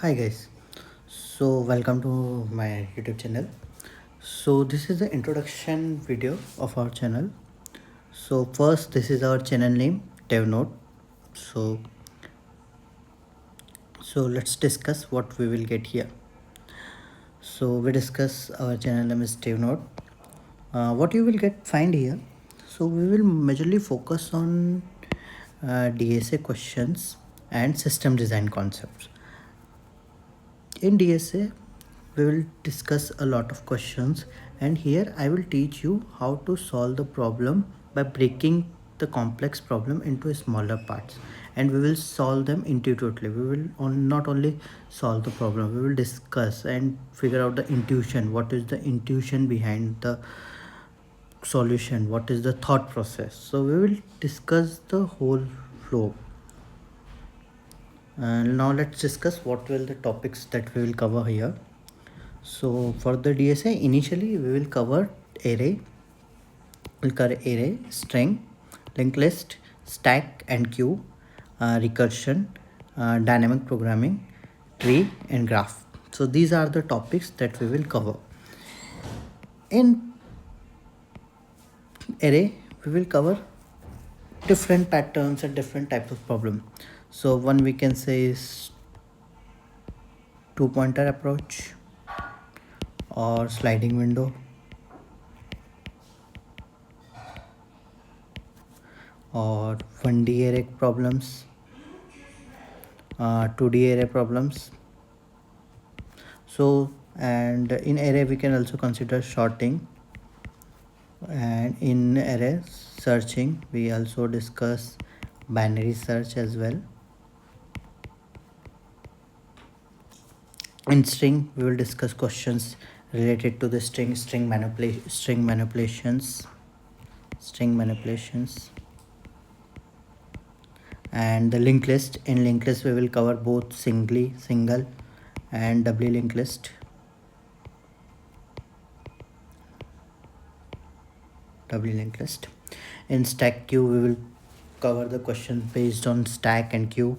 Hi guys, so welcome to my YouTube channel. So this is the introduction video of our channel. So first, this is our channel name DevNode. So let's discuss what we will get here. So we discuss our channel name is DevNode. What you will find here. So we will majorly focus on DSA questions and system design concepts. In DSA, we will discuss a lot of questions, and here I will teach you how to solve the problem by breaking the complex problem into smaller parts, and we will solve them intuitively. We will not only solve the problem, we will discuss and figure out the intuition. What is the intuition behind the solution? What is the thought process? So we will discuss the whole flow. And now let's discuss what will the topics that we will cover here. So for the DSA, initially we will cover array, string, linked list, stack and queue, recursion, dynamic programming, tree and graph. So these are the topics that we will cover. In array, we will cover different patterns and different types of problem. So one we can say is two-pointer approach or sliding window, or 1D array problems, 2D array problems. So, and in array we can also consider sorting, and in array searching we also discuss binary search as well. In string we will discuss questions related to the string manipulations, and the linked list. In linked list we will cover both single and doubly linked list. In stack queue we will cover the questions based on stack and queue,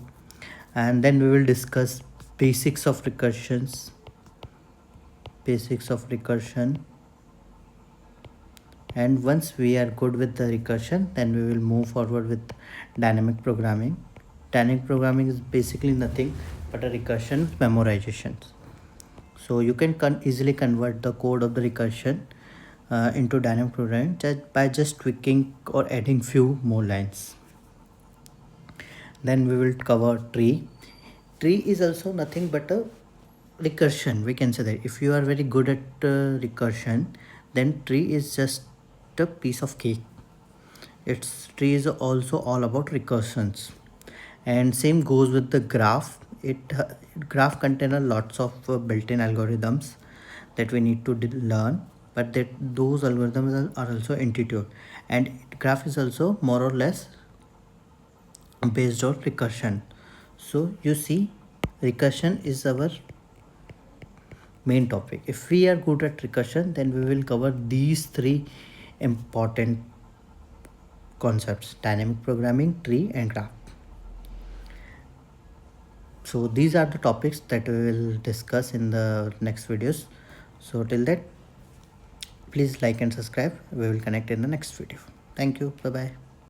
and then we will discuss basics of recursion, and once we are good with the recursion, then we will move forward with dynamic programming. Dynamic programming is basically nothing but a recursion memorization. So you can easily convert the code of the recursion into dynamic programming by just tweaking or adding few more lines. Then we will cover tree. Tree is also nothing but a recursion. We can say that if you are very good at recursion, then tree is just a piece of cake. Tree is also all about recursions, and same goes with the graph. Graph contains lots of built-in algorithms that we need to learn, but those algorithms are also intuitive, and graph is also more or less based on recursion. So you see, recursion is our main topic. If we are good at recursion, then we will cover these three important concepts: dynamic programming, tree and graph. So these are the topics that we will discuss in the next videos. So till that, please like and subscribe. We will connect in the next video. Thank you. Bye bye.